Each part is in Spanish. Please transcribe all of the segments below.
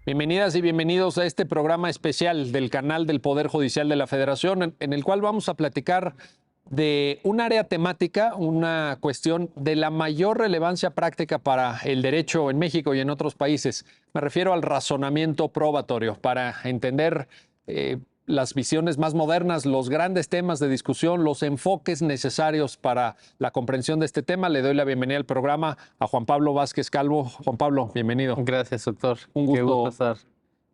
Bienvenidas y bienvenidos a este programa especial del canal del Poder Judicial de la Federación, en el cual vamos a platicar de un área temática, una cuestión de la mayor relevancia práctica para el derecho en México y en otros países. Me refiero al razonamiento probatorio, para entender las visiones más modernas, los grandes temas de discusión, los enfoques necesarios para la comprensión de este tema. Le doy la bienvenida al programa a Juan Pablo Vázquez Calvo. Juan Pablo, bienvenido. Gracias, doctor. Un gusto. Qué gusto estar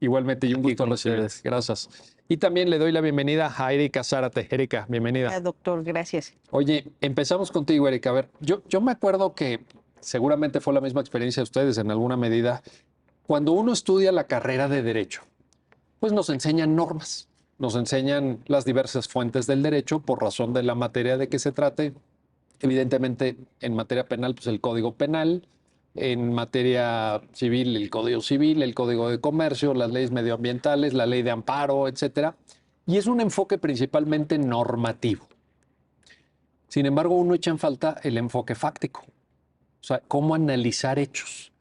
Igualmente, y un aquí gusto con recibirte. ustedes. Gracias. Y también le doy la bienvenida a Erika Zárate. Erika, bienvenida. Doctor, gracias. Oye, empezamos contigo, Erika. A ver, yo me acuerdo que seguramente fue la misma experiencia de ustedes en alguna medida. Cuando uno estudia la carrera de Derecho, pues nos enseñan normas, nos enseñan las diversas fuentes del derecho por razón de la materia de que se trate. Evidentemente, en materia penal, pues el Código Penal; en materia civil, el Código Civil, el Código de Comercio, las leyes medioambientales, la ley de amparo, etcétera. Y es un enfoque principalmente normativo. Sin embargo, uno echa en falta el enfoque fáctico, o sea, cómo analizar hechos.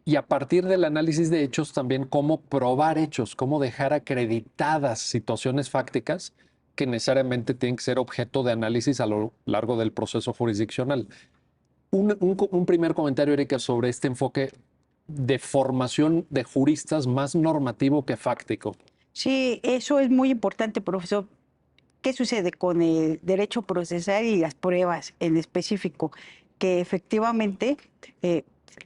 Y a partir del análisis de hechos también cómo probar hechos, cómo dejar acreditadas situaciones fácticas que necesariamente tienen que ser objeto de análisis a lo largo del proceso jurisdiccional. Un primer comentario, Erika, sobre este enfoque de formación de juristas más normativo que fáctico. Sí, eso es muy importante, profesor. ¿Qué sucede con el derecho procesal y las pruebas en específico? Que efectivamente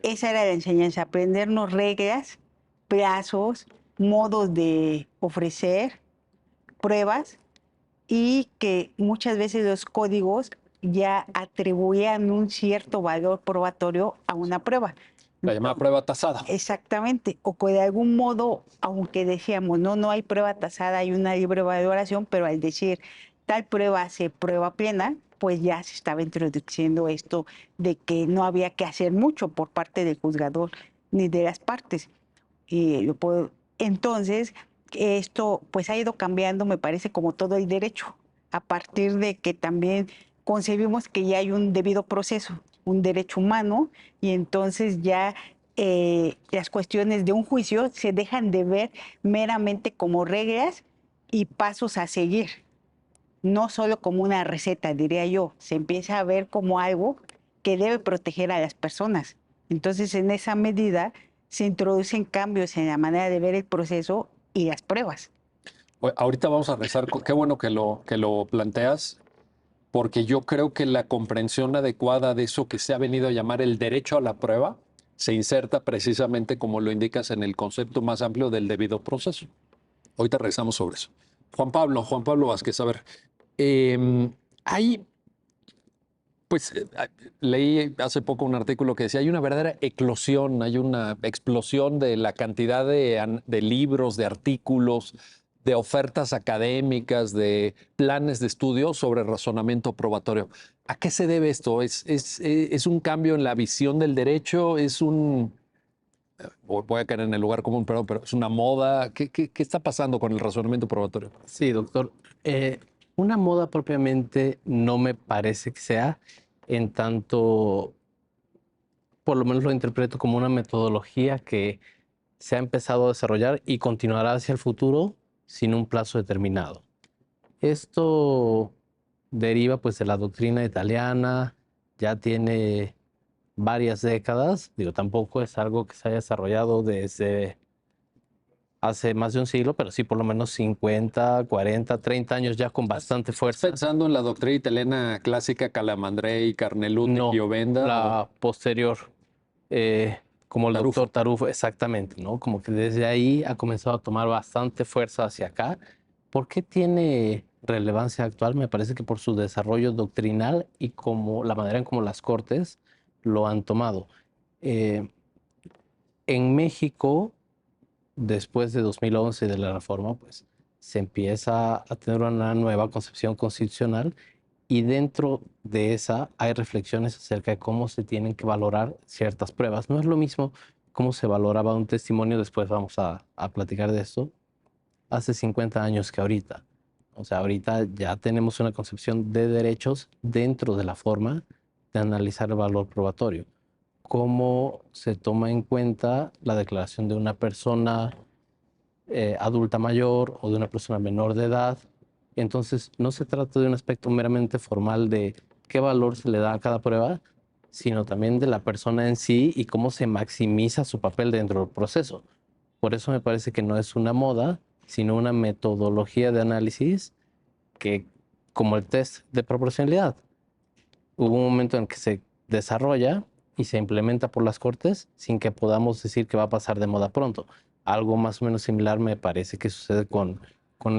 esa era la enseñanza, aprendernos reglas, plazos, modos de ofrecer pruebas, y que muchas veces los códigos ya atribuían un cierto valor probatorio a una prueba. La llamada prueba tasada. Exactamente, o que de algún modo, aunque decíamos, no hay prueba tasada, hay una libre valoración, pero al decir tal prueba hace prueba plena, pues ya se estaba introduciendo esto de que no había que hacer mucho por parte del juzgador ni de las partes. Entonces, esto pues ha ido cambiando, me parece, como todo el derecho, a partir de que también concebimos que ya hay un debido proceso, un derecho humano, y entonces ya las cuestiones de un juicio se dejan de ver meramente como reglas y pasos a seguir, no solo como una receta, diría yo, se empieza a ver como algo que debe proteger a las personas. Entonces, en esa medida se introducen cambios en la manera de ver el proceso y las pruebas. Ahorita vamos a rezar, qué bueno que lo planteas, porque yo creo que la comprensión adecuada de eso que se ha venido a llamar el derecho a la prueba se inserta precisamente, como lo indicas, en el concepto más amplio del debido proceso. Ahorita regresamos sobre eso. Juan Pablo Vázquez, a ver, leí hace poco un artículo que decía, hay una verdadera eclosión, hay una explosión de la cantidad de libros, de artículos, de ofertas académicas, de planes de estudio sobre razonamiento probatorio. ¿A qué se debe esto? ¿Es un cambio en la visión del derecho? Voy a caer en el lugar común, pero es una moda? ¿Qué está pasando con el razonamiento probatorio? Sí, doctor. Una moda propiamente no me parece que sea, en tanto, por lo menos lo interpreto como una metodología que se ha empezado a desarrollar y continuará hacia el futuro sin un plazo determinado. Esto deriva pues de la doctrina italiana, ya tiene varias décadas, digo, tampoco es algo que se haya desarrollado desde hace más de un siglo, pero sí por lo menos 50, 40, 30 años ya con bastante fuerza. ¿Pensando en la doctrina italiana clásica, Calamandrei, Carnelluti, No, Piovenda? la posterior, como el Tarufo. doctor Tarufo, exactamente, ¿no? Como que desde ahí ha comenzado a tomar bastante fuerza hacia acá. ¿Por qué tiene relevancia actual? Me parece que por su desarrollo doctrinal y como la manera en cómo las cortes lo han tomado. En México, después de 2011 de la reforma, pues se empieza a tener una nueva concepción constitucional y dentro de esa hay reflexiones acerca de cómo se tienen que valorar ciertas pruebas. No es lo mismo cómo se valoraba un testimonio, después vamos a platicar de esto, hace 50 años que ahorita. O sea, ahorita ya tenemos una concepción de derechos dentro de la forma de analizar el valor probatorio. cómo se toma en cuenta la declaración de una persona adulta mayor o de una persona menor de edad. Entonces, no se trata de un aspecto meramente formal de qué valor se le da a cada prueba, sino también de la persona en sí y cómo se maximiza su papel dentro del proceso. Por eso me parece que no es una moda, sino una metodología de análisis que, como el test de proporcionalidad, hubo un momento en que se desarrolla y se implementa por las Cortes sin que podamos decir que va a pasar de moda pronto. Algo más o menos similar me parece que sucede con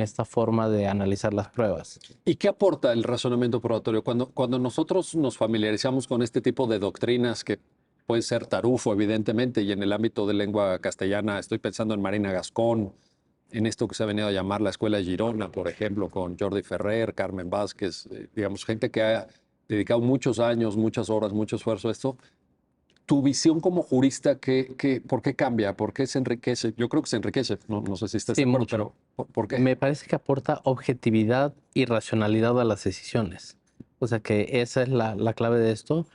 esta forma de analizar las pruebas. ¿Y qué aporta el razonamiento probatorio? Cuando nosotros nos familiarizamos con este tipo de doctrinas que puede ser tarufo, evidentemente, y en el ámbito de lengua castellana, estoy pensando en Marina Gascón, en esto que se ha venido a llamar la Escuela de Girona, por ejemplo, con Jordi Ferrer, Carmen Vázquez, digamos, gente que ha dedicado muchos años, muchas horas, mucho esfuerzo a esto. Tu visión como jurista, ¿por qué cambia? ¿Por qué se enriquece? Yo creo que se enriquece, no sé si estás Sí, de acuerdo, mucho. pero ¿por qué? Me parece que aporta objetividad y racionalidad a las decisiones. O sea que esa es la clave de esto,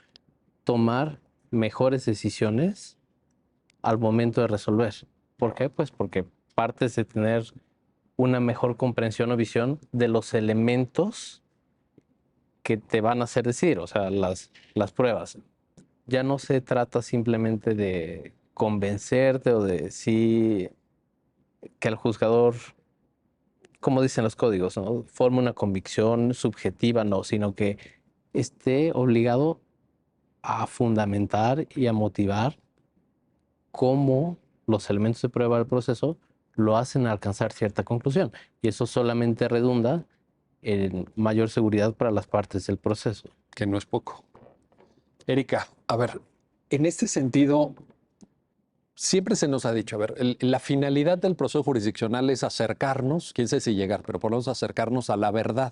tomar mejores decisiones al momento de resolver. ¿Por qué? Pues porque partes de tener una mejor comprensión o visión de los elementos que te van a hacer decidir, o sea, las pruebas. Ya no se trata simplemente de convencerte o de decir que el juzgador, como dicen los códigos, ¿no?, forme una convicción subjetiva, no, sino que esté obligado a fundamentar y a motivar cómo los elementos de prueba del proceso lo hacen alcanzar cierta conclusión. Y eso solamente redunda en mayor seguridad para las partes del proceso. Que no es poco. Erika, a ver, en este sentido, siempre se nos ha dicho, a ver, la finalidad del proceso jurisdiccional es acercarnos, quién sabe si llegar, pero por lo menos acercarnos a la verdad.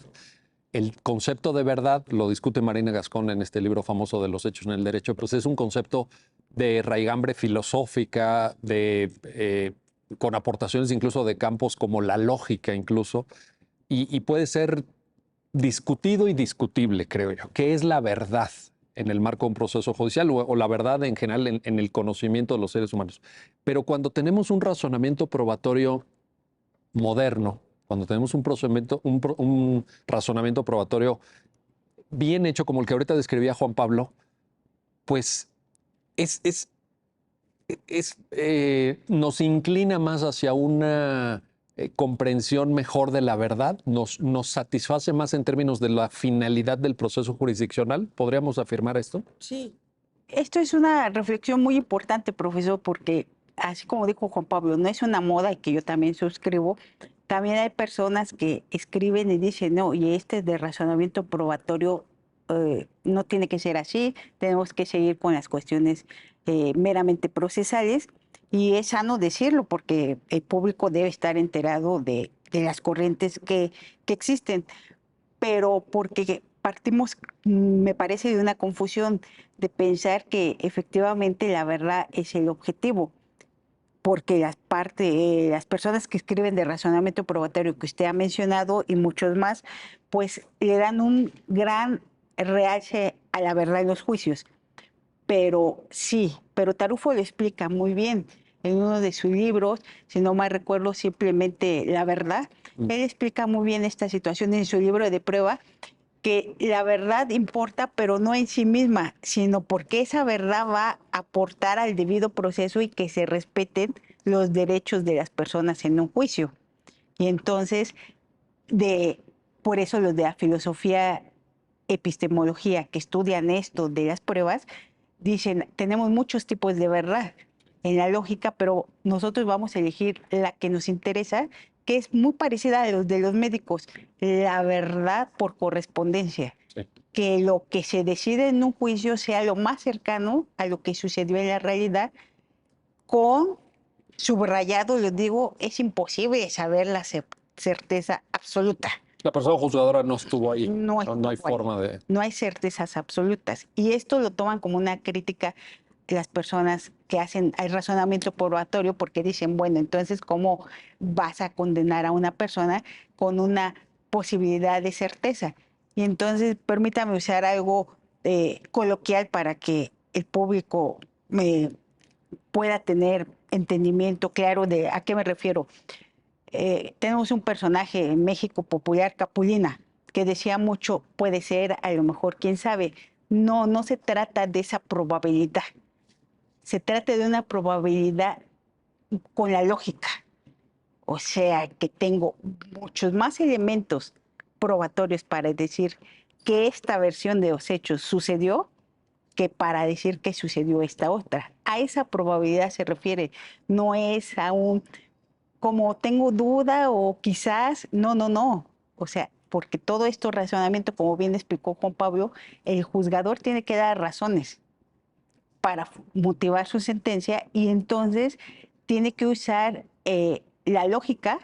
El concepto de verdad lo discute Marina Gascón en este libro famoso de los hechos en el derecho, pues es un concepto de raigambre filosófica, con aportaciones incluso de campos como la lógica incluso, y puede ser discutido y discutible, creo yo. ¿Qué es la verdad en el marco de un proceso judicial o la verdad en general en el conocimiento de los seres humanos? Pero cuando tenemos un razonamiento probatorio moderno, cuando tenemos un razonamiento probatorio bien hecho, como el que ahorita describía Juan Pablo, pues es, es, nos inclina más hacia una comprensión mejor de la verdad, nos satisface más en términos de la finalidad del proceso jurisdiccional. ¿Podríamos afirmar esto? Sí. Esto es una reflexión muy importante, profesor, porque así como dijo Juan Pablo, no es una moda y que yo también suscribo. También hay personas que escriben y dicen, no, y este de razonamiento probatorio no tiene que ser así, tenemos que seguir con las cuestiones meramente procesales. Y es sano decirlo porque el público debe estar enterado de las corrientes que existen, pero porque partimos, me parece, de una confusión de pensar que efectivamente la verdad es el objetivo, porque las personas que escriben de razonamiento probatorio que usted ha mencionado y muchos más, pues le dan un gran realce a la verdad en los juicios. Pero sí, pero Tarufo lo explica muy bien en uno de sus libros, si no mal recuerdo, simplemente La Verdad. Él explica muy bien esta situación en su libro de prueba, que la verdad importa, pero no en sí misma, sino porque esa verdad va a aportar al debido proceso y que se respeten los derechos de las personas en un juicio. Y entonces, de, por eso los de la filosofía epistemología que estudian esto de las pruebas, dicen, tenemos muchos tipos de verdad en la lógica, pero nosotros vamos a elegir la que nos interesa, que es muy parecida a los de los médicos, la verdad por correspondencia. Sí. Que lo que se decide en un juicio sea lo más cercano a lo que sucedió en la realidad, con subrayado, les digo, es imposible saber la certeza absoluta. La persona juzgadora no estuvo ahí. No No hay estuvo ahí. forma de... No hay certezas absolutas. Y esto lo toman como una crítica las personas que hacen el razonamiento probatorio, porque dicen, bueno, entonces, ¿cómo vas a condenar a una persona con una posibilidad de certeza? Y entonces, permítame usar algo coloquial para que el público pueda tener entendimiento claro de a qué me refiero. Tenemos un personaje en México popular, Capulina, que decía mucho, puede ser, a lo mejor, quién sabe. No, no se trata de esa probabilidad. Se trata de una probabilidad con la lógica. O sea, que tengo muchos más elementos probatorios para decir que esta versión de los hechos sucedió que para decir que sucedió esta otra. A esa probabilidad se refiere, no es a un como tengo duda o quizás, no, no, no. O sea, porque todo esto razonamiento, como bien explicó Juan Pablo, el juzgador tiene que dar razones para motivar su sentencia y entonces tiene que usar la lógica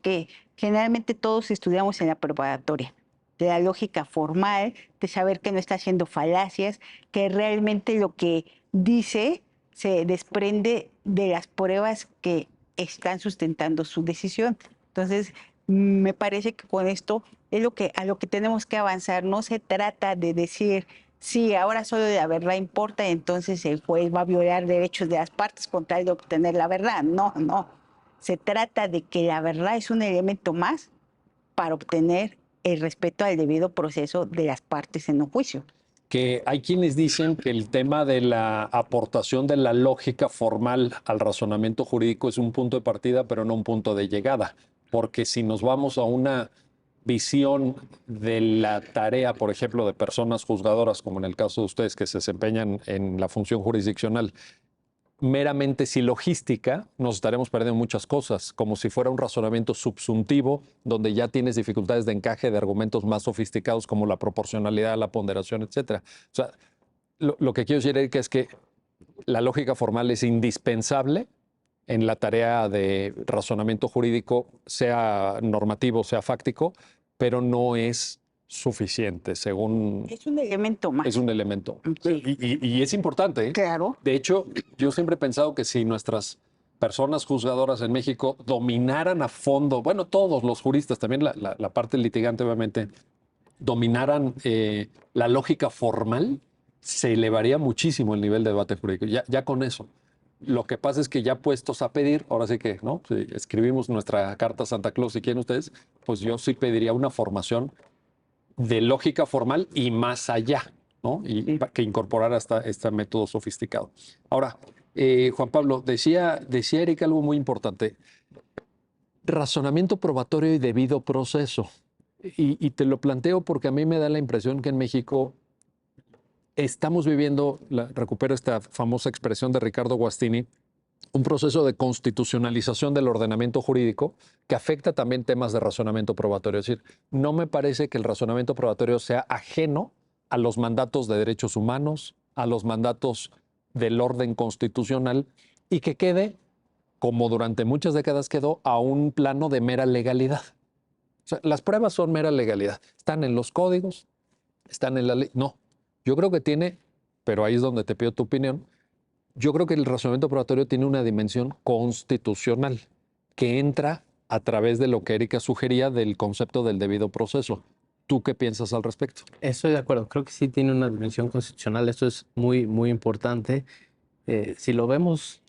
que generalmente todos estudiamos en la preparatoria, de la lógica formal, de saber que no está haciendo falacias, que realmente lo que dice se desprende de las pruebas que están sustentando su decisión. Entonces, me parece que con esto es a lo que tenemos que avanzar. No se trata de decir, sí, ahora solo la verdad importa, entonces el juez va a violar derechos de las partes con tal de obtener la verdad. No, no. Se trata de que la verdad es un elemento más para obtener el respeto al debido proceso de las partes en un juicio. Que hay quienes dicen que el tema de la aportación de la lógica formal al razonamiento jurídico es un punto de partida, pero no un punto de llegada. Porque si nos vamos a una visión de la tarea, por ejemplo, de personas juzgadoras, como en el caso de ustedes que se desempeñan en la función jurisdiccional, meramente silogística, nos estaremos perdiendo muchas cosas, como si fuera un razonamiento subsuntivo, donde ya tienes dificultades de encaje de argumentos más sofisticados como la proporcionalidad, la ponderación, etcétera. O sea, lo que quiero decir, Erika, es que la lógica formal es indispensable en la tarea de razonamiento jurídico, sea normativo, sea fáctico, pero no es suficiente, según... Es un elemento más. Es un elemento. Sí. Y es importante, ¿eh? Claro. De hecho, yo siempre he pensado que si nuestras personas juzgadoras en México dominaran a fondo, bueno, todos los juristas, también la parte litigante, obviamente, dominaran la lógica formal, se elevaría muchísimo el nivel de debate jurídico. Ya con eso. Lo que pasa es que ya puestos a pedir, ahora sí que, ¿no? Si escribimos nuestra carta a Santa Claus, si quieren ustedes, pues yo sí pediría una formación de lógica formal y más allá, ¿no? Y que incorporara este método sofisticado. Ahora, Juan Pablo, decía Erika algo muy importante. Razonamiento probatorio y debido proceso. Y te lo planteo porque a mí me da la impresión que en México estamos viviendo, recupero esta famosa expresión de Ricardo Guastini, un proceso de constitucionalización del ordenamiento jurídico que afecta también temas de razonamiento probatorio. Es decir, no me parece que el razonamiento probatorio sea ajeno a los mandatos de derechos humanos, a los mandatos del orden constitucional y que quede, como durante muchas décadas quedó, a un plano de mera legalidad. O sea, las pruebas son mera legalidad. Están en los códigos, están en la ley. No, yo creo que tiene, pero ahí es donde te pido tu opinión, yo creo que el razonamiento probatorio tiene una dimensión constitucional que entra a través de lo que Erika sugería del concepto del debido proceso. ¿Tú qué piensas al respecto? Estoy de acuerdo, creo que sí tiene una dimensión constitucional, esto es muy, muy importante. Si lo vemos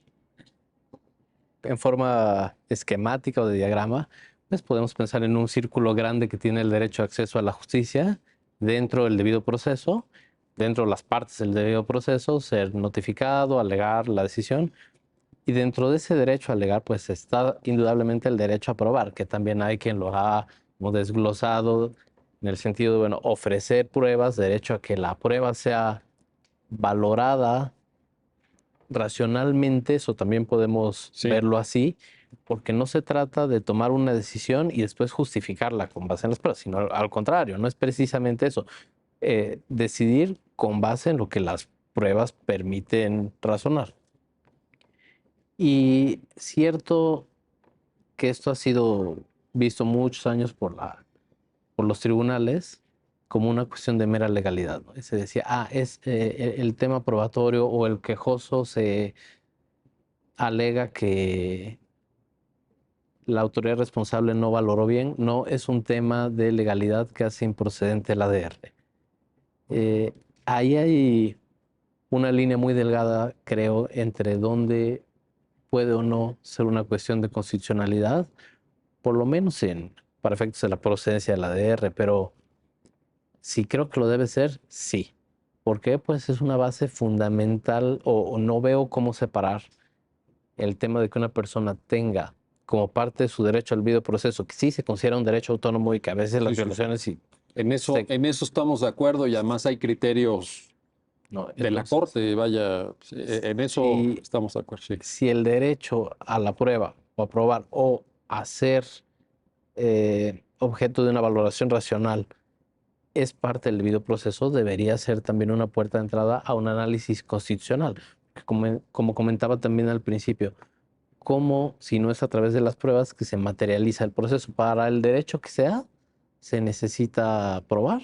en forma esquemática o de diagrama, pues podemos pensar en un círculo grande que tiene el derecho de acceso a la justicia dentro del debido proceso, dentro de las partes del debido proceso, ser notificado, alegar la decisión. Y dentro de ese derecho a alegar, pues está indudablemente el derecho a probar, que también hay quien lo ha como desglosado en el sentido de, bueno, ofrecer pruebas, derecho a que la prueba sea valorada racionalmente, eso también podemos verlo así, porque no se trata de tomar una decisión y después justificarla con base en las pruebas, sino al contrario, no es precisamente eso. Decidir con base en lo que las pruebas permiten razonar. Y cierto que esto ha sido visto muchos años por los tribunales como una cuestión de mera legalidad, ¿no? Se decía, es el tema probatorio o el quejoso se alega que la autoridad responsable no valoró bien. No, es un tema de legalidad que hace improcedente el ADR. Ahí hay una línea muy delgada, creo, entre dónde puede o no ser una cuestión de constitucionalidad, por lo menos para efectos de la procedencia del ADR, pero sí creo que lo debe ser, sí. ¿Por qué? Pues es una base fundamental o no veo cómo separar el tema de que una persona tenga como parte de su derecho al debido proceso, que sí se considera un derecho autónomo y que a veces las Sí, sí. violaciones y En eso estamos de acuerdo y además hay criterios no, de la entonces, Corte, vaya, en eso si, estamos de acuerdo, sí. si el derecho a la prueba o a probar o a ser objeto de una valoración racional es parte del debido proceso, debería ser también una puerta de entrada a un análisis constitucional. Como comentaba también al principio, cómo, si no es a través de las pruebas, que se materializa el proceso. Para el derecho que sea, se necesita probar.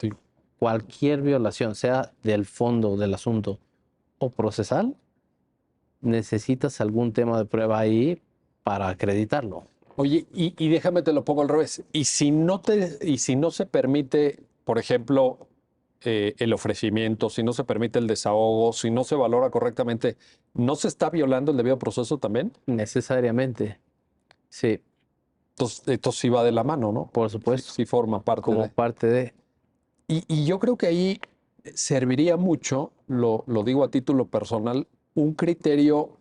Sí. Cualquier violación, sea del fondo del asunto o procesal, necesitas algún tema de prueba ahí para acreditarlo. Oye, y déjame te lo pongo al revés. Y si no se permite, por ejemplo, el ofrecimiento, si no se permite el desahogo, si no se valora correctamente, ¿no se está violando el debido proceso también? Necesariamente. Sí, Entonces, esto sí va de la mano, ¿no? por Sí, supuesto, sí forma parte como de. parte de... Y yo creo que ahí serviría mucho, lo digo a título personal, un criterio,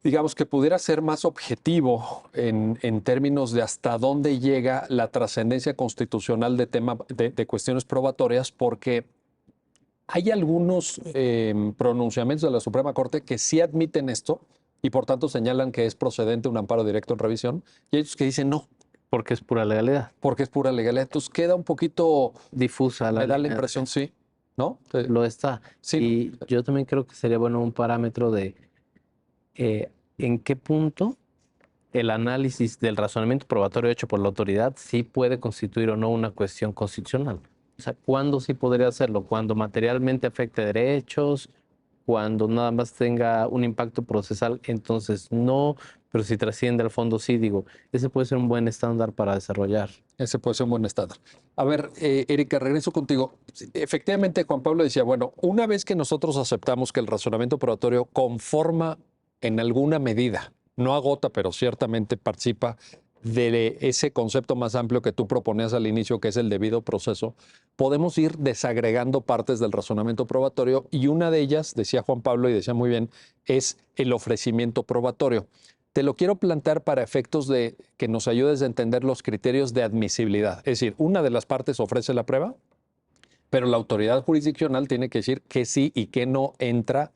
digamos, que pudiera ser más objetivo en términos de hasta dónde llega la trascendencia constitucional de cuestiones probatorias, porque hay algunos pronunciamientos de la Suprema Corte que sí admiten esto y por tanto señalan que es procedente un amparo directo en revisión, y hay otros que dicen no, Porque es pura legalidad. porque es pura legalidad. Entonces queda un poquito, Difusa la me da la línea. impresión, sí, ¿no? Lo está. Sí, ¿no? Y yo también creo que sería bueno un parámetro de en qué punto el análisis del razonamiento probatorio hecho por la autoridad sí puede constituir o no una cuestión constitucional. O sea, ¿cuándo sí podría hacerlo? Cuando materialmente afecte derechos, cuando nada más tenga un impacto procesal, entonces no, pero si trasciende al fondo sí, digo, ese puede ser un buen estándar para desarrollar. Ese puede ser un buen estándar. A ver, Erika, regreso contigo. Sí, efectivamente, Juan Pablo decía, bueno, una vez que nosotros aceptamos que el razonamiento probatorio conforma en alguna medida, no agota, pero ciertamente participa de ese concepto más amplio que tú proponías al inicio, que es el debido proceso, podemos ir desagregando partes del razonamiento probatorio y una de ellas, decía Juan Pablo y decía muy bien, es el ofrecimiento probatorio. Te lo quiero plantear para efectos de que nos ayudes a entender los criterios de admisibilidad. Es decir, una de las partes ofrece la prueba, pero la autoridad jurisdiccional tiene que decir que sí y que no entra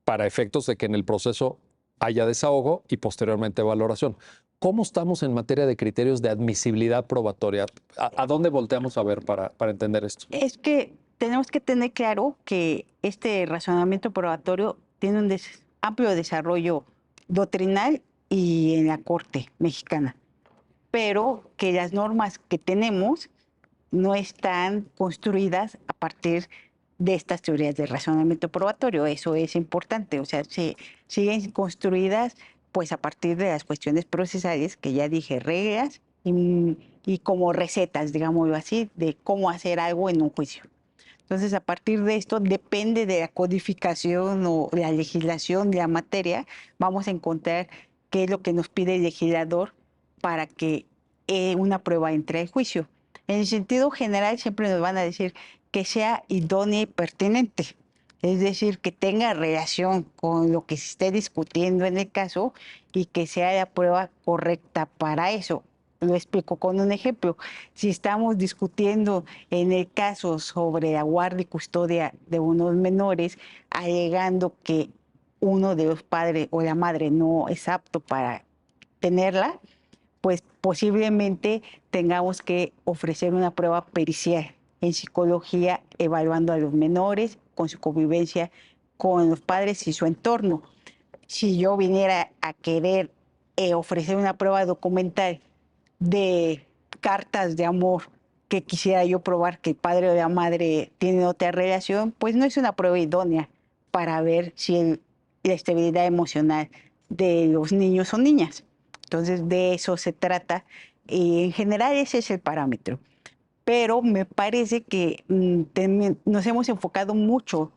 para efectos de que en el proceso haya desahogo y posteriormente valoración. ¿Cómo estamos en materia de criterios de admisibilidad probatoria? ¿A dónde volteamos a ver para entender esto? Es que tenemos que tener claro que este razonamiento probatorio tiene un amplio desarrollo doctrinal y en la Corte mexicana, pero que las normas que tenemos no están construidas a partir de estas teorías de razonamiento probatorio. Eso es importante, o sea, siguen construidas pues a partir de las cuestiones procesales, que ya dije, reglas y como recetas, digámoslo así, de cómo hacer algo en un juicio. Entonces, a partir de esto, depende de la codificación o la legislación de la materia, vamos a encontrar qué es lo que nos pide el legislador para que una prueba entre al juicio. En el sentido general, siempre nos van a decir que sea idónea y pertinente, es decir, que tenga relación con lo que se esté discutiendo en el caso y que sea la prueba correcta para eso. Lo explico con un ejemplo. Si estamos discutiendo en el caso sobre la guardia y custodia de unos menores, alegando que uno de los padres o la madre no es apto para tenerla, pues posiblemente tengamos que ofrecer una prueba pericial en psicología, evaluando a los menores con su convivencia con los padres y su entorno. Si yo viniera a querer ofrecer una prueba documental de cartas de amor que quisiera yo probar que el padre o la madre tienen otra relación, pues no es una prueba idónea para ver si la estabilidad emocional de los niños o niñas. Entonces, de eso se trata. Y en general ese es el parámetro. Pero me parece que nos hemos enfocado mucho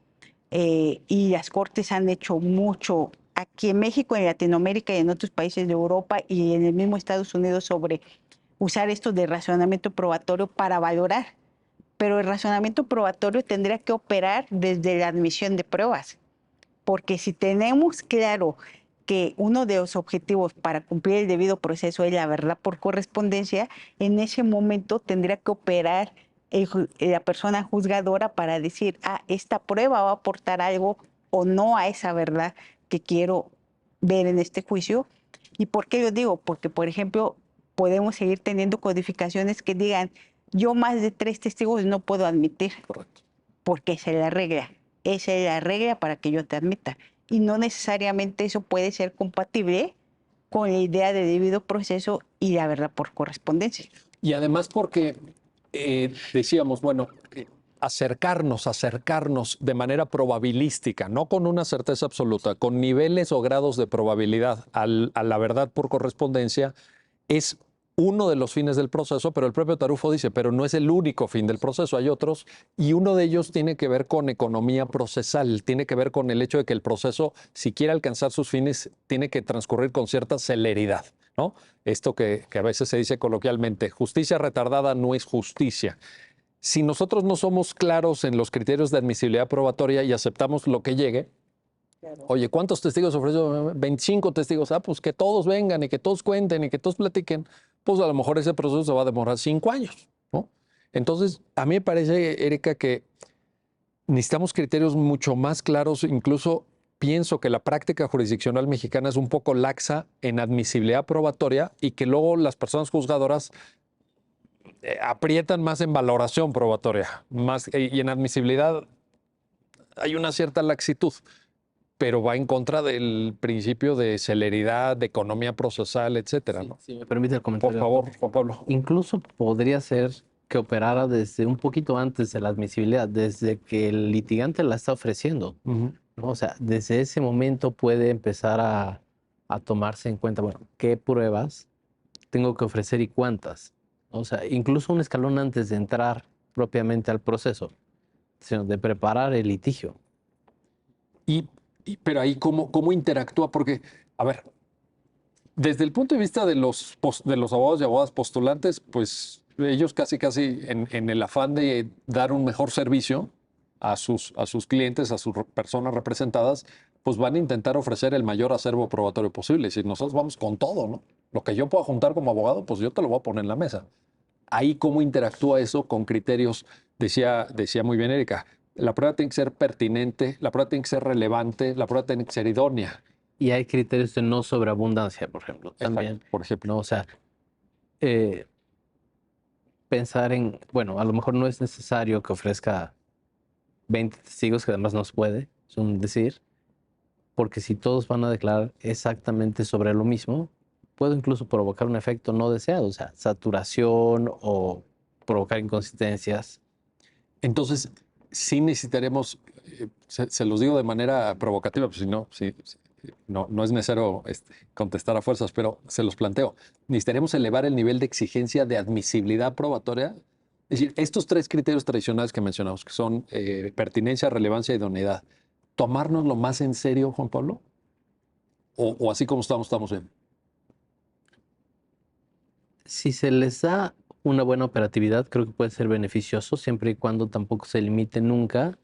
y las cortes han hecho mucho aquí en México, en Latinoamérica y en otros países de Europa y en el mismo Estados Unidos sobre usar esto de razonamiento probatorio para valorar. Pero el razonamiento probatorio tendría que operar desde la admisión de pruebas, porque si tenemos claro que uno de los objetivos para cumplir el debido proceso es la verdad por correspondencia, en ese momento tendría que operar la persona juzgadora para decir, esta prueba va a aportar algo o no a esa verdad que quiero ver en este juicio. ¿Y por qué lo digo? Porque, por ejemplo, podemos seguir teniendo codificaciones que digan, yo más de 3 testigos no puedo admitir. Correcto. Porque esa es la regla. Esa es la regla para que yo te admita. Y no necesariamente eso puede ser compatible con la idea de debido proceso y la verdad por correspondencia. Y además porque decíamos, bueno, acercarnos de manera probabilística, no con una certeza absoluta, con niveles o grados de probabilidad a la verdad por correspondencia, es uno de los fines del proceso, pero el propio Tarufo dice, pero no es el único fin del proceso, hay otros, y uno de ellos tiene que ver con economía procesal, tiene que ver con el hecho de que el proceso, si quiere alcanzar sus fines, tiene que transcurrir con cierta celeridad, ¿no? Esto que a veces se dice coloquialmente, justicia retardada no es justicia. Si nosotros no somos claros en los criterios de admisibilidad probatoria y aceptamos lo que llegue, oye, ¿cuántos testigos ofreció? 25 testigos. Pues que todos vengan y que todos cuenten y que todos platiquen. Pues a lo mejor ese proceso se va a demorar 5 años, ¿no? Entonces, a mí me parece, Erika, que necesitamos criterios mucho más claros. Incluso pienso que la práctica jurisdiccional mexicana es un poco laxa en admisibilidad probatoria y que luego las personas juzgadoras aprietan más en valoración probatoria. Y en admisibilidad hay una cierta laxitud, pero va en contra del principio de celeridad, de economía procesal, etcétera, ¿no? Si me permite el Por comentario. favor, Juan Pablo. Incluso podría ser que operara desde un poquito antes de la admisibilidad, desde que el litigante la está ofreciendo, ¿no? O sea, desde ese momento puede empezar a tomarse en cuenta, bueno, qué pruebas tengo que ofrecer y cuántas. O sea, incluso un escalón antes de entrar propiamente al proceso, sino de preparar el litigio. Pero ahí, ¿cómo interactúa? Porque, a ver, desde el punto de vista de los abogados y abogadas postulantes, pues ellos casi en el afán de dar un mejor servicio a sus clientes, a sus personas representadas, pues van a intentar ofrecer el mayor acervo probatorio posible. Si nosotros vamos con todo, ¿no? Lo que yo pueda juntar como abogado, pues yo te lo voy a poner en la mesa. Ahí, ¿cómo interactúa eso con criterios? Decía muy bien Erika, la prueba tiene que ser pertinente, la prueba tiene que ser relevante, la prueba tiene que ser idónea. Y hay criterios de no sobreabundancia, por ejemplo, también. Exacto, por ejemplo. ¿No? O sea, pensar en, bueno, a lo mejor no es necesario que ofrezca 20 testigos, que además no se puede, es un decir, porque si todos van a declarar exactamente sobre lo mismo, puede incluso provocar un efecto no deseado, o sea, saturación o provocar inconsistencias. Entonces, sí necesitaremos, se los digo de manera provocativa, pues si no, no es necesario contestar a fuerzas, pero se los planteo. Necesitaremos elevar el nivel de exigencia de admisibilidad probatoria. Es decir, estos 3 criterios tradicionales que mencionamos, que son pertinencia, relevancia y idoneidad, ¿tomárnoslo más en serio, Juan Pablo? ¿O así como estamos bien? Si se les da una buena operatividad, creo que puede ser beneficioso siempre y cuando tampoco se limite nunca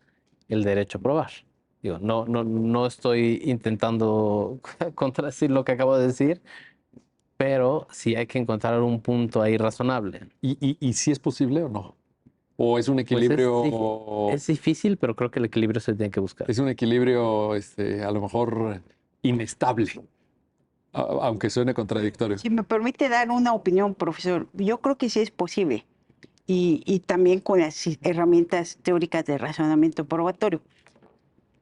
el derecho a probar. Digo, no estoy intentando contradecir lo que acabo de decir, pero sí hay que encontrar un punto ahí razonable. ¿Y si es posible o no? ¿O es un Pues equilibrio? es difícil, pero creo que el equilibrio se tiene que buscar. Es un equilibrio a lo mejor inestable, aunque suene contradictorio. Si me permite dar una opinión, profesor, yo creo que sí es posible y también con las herramientas teóricas de razonamiento probatorio.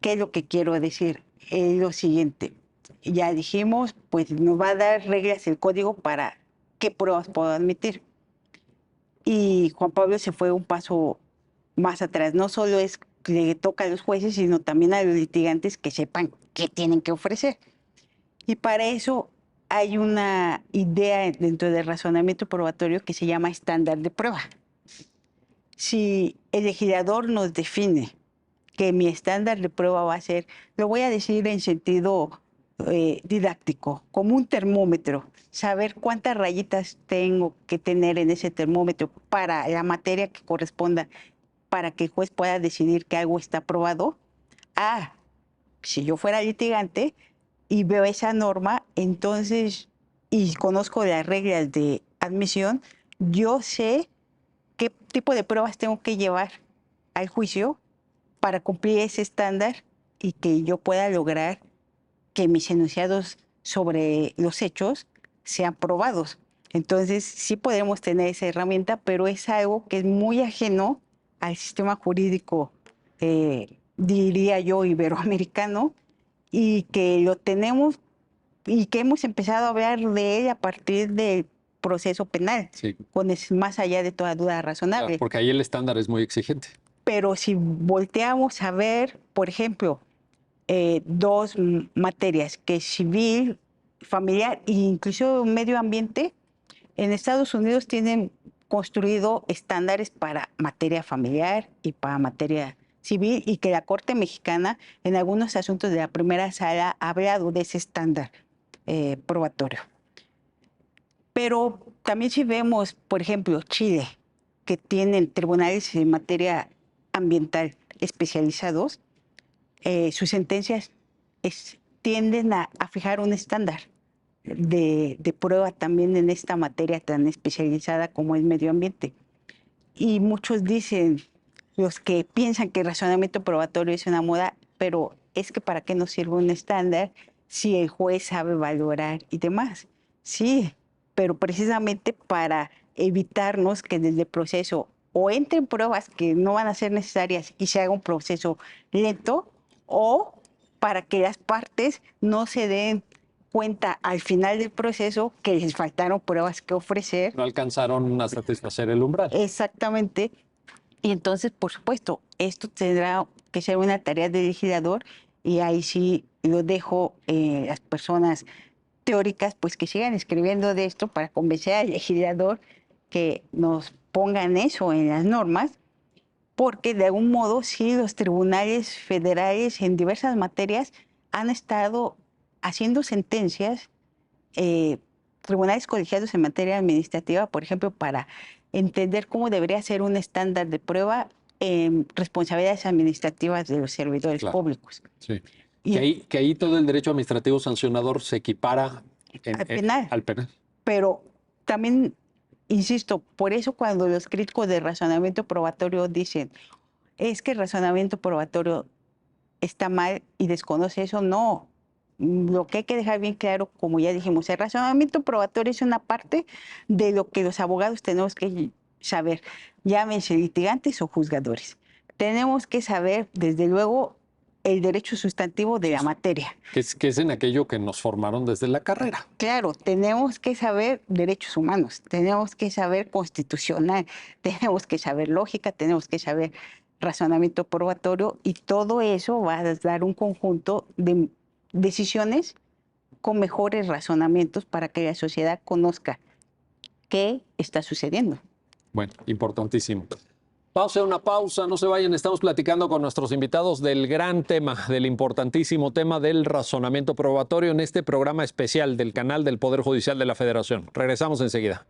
¿Qué es lo que quiero decir? Es lo siguiente, ya dijimos, pues nos va a dar reglas el código para qué pruebas puedo admitir. Y Juan Pablo se fue un paso más atrás. No solo es que le toca a los jueces, sino también a los litigantes que sepan qué tienen que ofrecer. Y para eso hay una idea dentro del razonamiento probatorio que se llama estándar de prueba. Si el legislador nos define que mi estándar de prueba va a ser, lo voy a decir en sentido didáctico, como un termómetro, saber cuántas rayitas tengo que tener en ese termómetro para la materia que corresponda, para que el juez pueda decidir que algo está aprobado. Ah, si yo fuera litigante y veo esa norma, entonces, y conozco las reglas de admisión, yo sé qué tipo de pruebas tengo que llevar al juicio para cumplir ese estándar y que yo pueda lograr que mis enunciados sobre los hechos sean probados. Entonces, sí podemos tener esa herramienta, pero es algo que es muy ajeno al sistema jurídico, diría yo, iberoamericano, y que lo tenemos y que hemos empezado a hablar de él a partir del proceso penal, Sí, con más allá de toda duda claro, razonable. porque ahí el estándar es muy exigente. Pero si volteamos a ver, por ejemplo, dos materias, que es civil, familiar e incluso medio ambiente, en Estados Unidos tienen construido estándares para materia familiar y para materia civil, y que la Corte Mexicana en algunos asuntos de la primera sala ha hablado de ese estándar probatorio. Pero también si vemos, por ejemplo, Chile, que tienen tribunales en materia ambiental especializados, sus sentencias tienden a fijar un estándar de prueba también en esta materia tan especializada como el medio ambiente. Y muchos dicen, los que piensan que el razonamiento probatorio es una moda, pero es que ¿para qué nos sirve un estándar si el juez sabe valorar y demás? Sí, pero precisamente para evitarnos que desde el proceso o entren pruebas que no van a ser necesarias y se haga un proceso lento, o para que las partes no se den cuenta al final del proceso que les faltaron pruebas que ofrecer. No alcanzaron a satisfacer el umbral. Exactamente. Y entonces, por supuesto, esto tendrá que ser una tarea del legislador, y ahí sí lo dejo las personas teóricas pues que sigan escribiendo de esto para convencer al legislador que nos pongan eso en las normas, porque de algún modo sí los tribunales federales en diversas materias han estado haciendo sentencias, tribunales colegiados en materia administrativa, por ejemplo, para entender cómo debería ser un estándar de prueba en responsabilidades administrativas de los servidores Claro. públicos. Sí. Y Que ahí todo el derecho administrativo sancionador se equipara al penal. al penal. Pero también, insisto, por eso cuando los críticos de razonamiento probatorio dicen, es que el razonamiento probatorio está mal y desconoce eso, no. Lo que hay que dejar bien claro, como ya dijimos, el razonamiento probatorio es una parte de lo que los abogados tenemos que saber, llámense litigantes o juzgadores. Tenemos que saber, desde luego, el derecho sustantivo de la materia. Que es en aquello que nos formaron desde la carrera. Claro, tenemos que saber derechos humanos, tenemos que saber constitucional, tenemos que saber lógica, tenemos que saber razonamiento probatorio, y todo eso va a dar un conjunto de decisiones con mejores razonamientos para que la sociedad conozca qué está sucediendo. Bueno, importantísimo. Vamos a hacer una pausa, no se vayan, estamos platicando con nuestros invitados del gran tema, del importantísimo tema del razonamiento probatorio en este programa especial del canal del Poder Judicial de la Federación. Regresamos enseguida.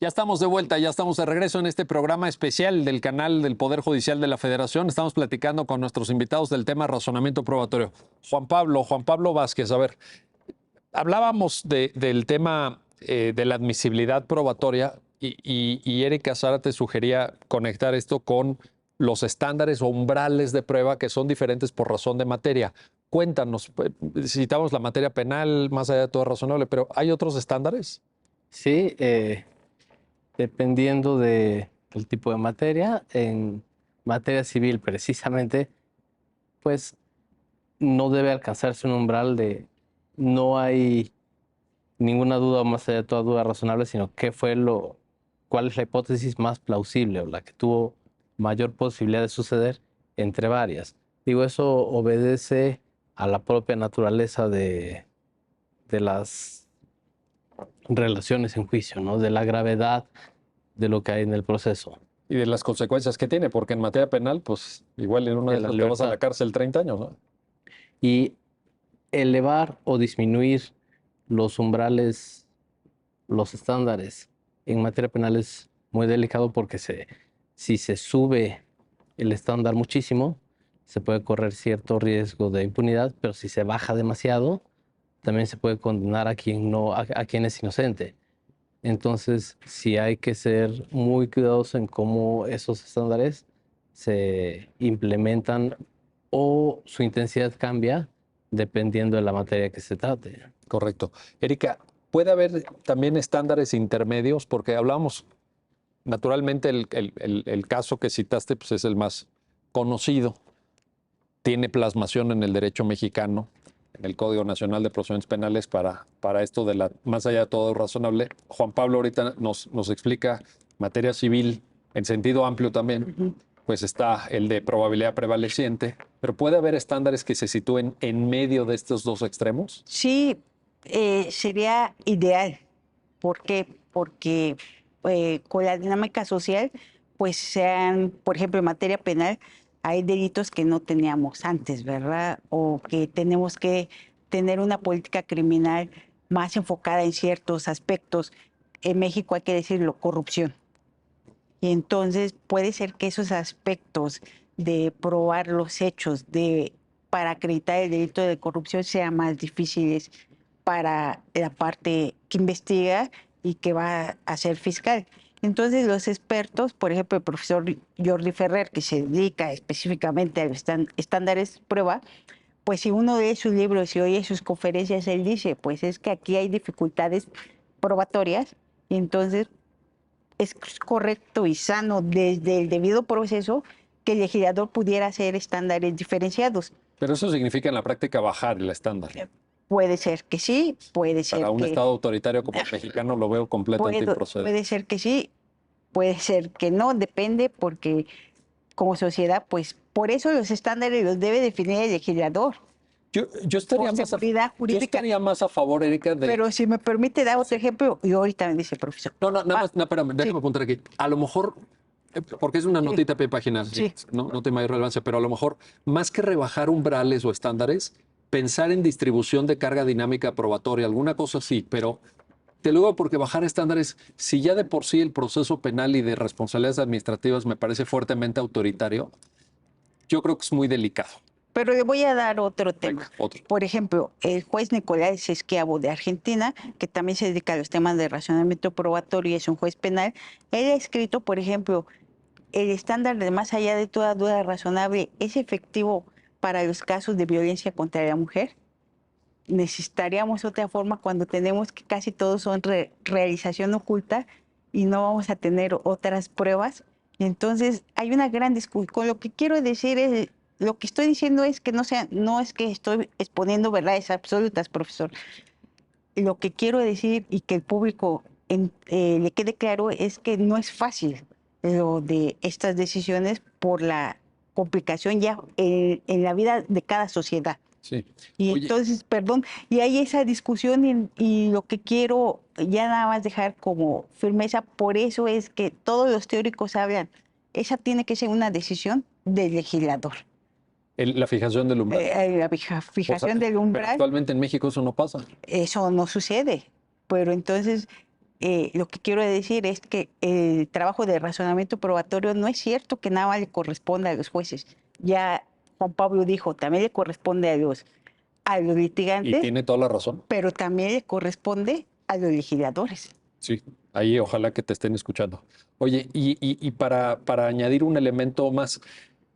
Ya estamos de vuelta, ya estamos de regreso en este programa especial del canal del Poder Judicial de la Federación. Estamos platicando con nuestros invitados del tema razonamiento probatorio. Juan Pablo Vázquez, a ver, hablábamos del tema de la admisibilidad probatoria y Erika Zárate sugería conectar esto con los estándares o umbrales de prueba que son diferentes por razón de materia. Cuéntanos, citamos la materia penal, más allá de todo razonable, pero ¿hay otros estándares? Sí, dependiendo del tipo de materia, en materia civil precisamente, pues no debe alcanzarse un umbral de no hay ninguna duda más allá de toda duda razonable, sino cuál es la hipótesis más plausible o la que tuvo mayor posibilidad de suceder entre varias. Digo, eso obedece a la propia naturaleza de las relaciones en juicio, ¿no? De la gravedad de lo que hay en el proceso. Y de las consecuencias que tiene, porque en materia penal, pues igual en una de De la esas te vas a la libertad. cárcel 30 años, ¿no? Y elevar o disminuir los umbrales, los estándares en materia penal es muy delicado porque si se sube el estándar muchísimo, se puede correr cierto riesgo de impunidad, pero si se baja demasiado, también se puede condenar a quien no, a quien es inocente. Entonces, sí hay que ser muy cuidadoso en cómo esos estándares se implementan o su intensidad cambia dependiendo de la materia que se trate. Correcto. Erika, ¿puede haber también estándares intermedios? Porque hablamos, naturalmente, el caso que citaste pues, es el más conocido. Tiene plasmación en el derecho mexicano, en el Código Nacional de Procedimientos Penales para esto de la más allá de todo razonable. Juan Pablo ahorita nos explica materia civil en sentido amplio también, pues está el de probabilidad prevaleciente, pero ¿puede haber estándares que se sitúen en medio de estos dos extremos? Sí, sería ideal. ¿Por qué? Porque con la dinámica social, pues sean, por ejemplo, en materia penal, hay delitos que no teníamos antes, ¿verdad? O que tenemos que tener una política criminal más enfocada en ciertos aspectos. En México hay que decirlo, corrupción. Y entonces puede ser que esos aspectos de probar los hechos para acreditar el delito de corrupción sean más difíciles para la parte que investiga y que va a ser fiscal. Entonces los expertos, por ejemplo, el profesor Jordi Ferrer, que se dedica específicamente a los estándares prueba, pues si uno lee sus libros y oye sus conferencias, él dice, pues es que aquí hay dificultades probatorias y entonces es correcto y sano desde el debido proceso que el legislador pudiera hacer estándares diferenciados. Pero eso significa en la práctica bajar el estándar. Puede ser que sí, puede ser Para un que Estado autoritario como el mexicano lo veo completamente improcedente. puede ser que sí, puede ser que no, depende porque como sociedad, pues por eso los estándares los debe definir el legislador, Yo estaría por más seguridad yo jurídica. estaría más a favor, Erika, de... Pero si me permite dar otro ejemplo, y ahorita me dice el profesor. No, nada más, no, espérame, déjame sí. apuntar aquí. A lo mejor, porque es una notita de página, Sí. no tiene mayor relevancia, pero a lo mejor, más que rebajar umbrales o estándares, pensar en distribución de carga dinámica probatoria, alguna cosa así, pero te lo digo porque bajar estándares, si ya de por sí el proceso penal y de responsabilidades administrativas me parece fuertemente autoritario, yo creo que es muy delicado. Pero le voy a dar otro tema. Venga, otro. Por ejemplo, el juez Nicolás Esquiavo de Argentina, que también se dedica a los temas de razonamiento probatorio y es un juez penal, él ha escrito, por ejemplo, el estándar de más allá de toda duda razonable es efectivo para los casos de violencia contra la mujer. Necesitaríamos otra forma cuando tenemos que casi todos son realización oculta y no vamos a tener otras pruebas. Y entonces hay una gran discusión. Lo que quiero decir es, lo que estoy diciendo es que no es que estoy exponiendo verdades absolutas, profesor. Lo que quiero decir y que el público le quede claro es que no es fácil lo de estas decisiones por la complicación ya en la vida de cada sociedad. Sí. Y Oye, entonces, perdón, y hay esa discusión y lo que quiero ya nada más dejar como firmeza, por eso es que todos los teóricos hablan, esa tiene que ser una decisión del legislador. la fijación del umbral. La fijación del Pero umbral, actualmente en México eso no pasa. eso no sucede. Pero entonces, lo que quiero decir es que el trabajo de razonamiento probatorio no es cierto que nada más le corresponde a los jueces. Ya Juan Pablo dijo, también le corresponde a los Y litigantes, tiene toda la razón. pero también le corresponde a los legisladores. Sí, ahí ojalá que te estén escuchando. Oye, y para añadir un elemento más,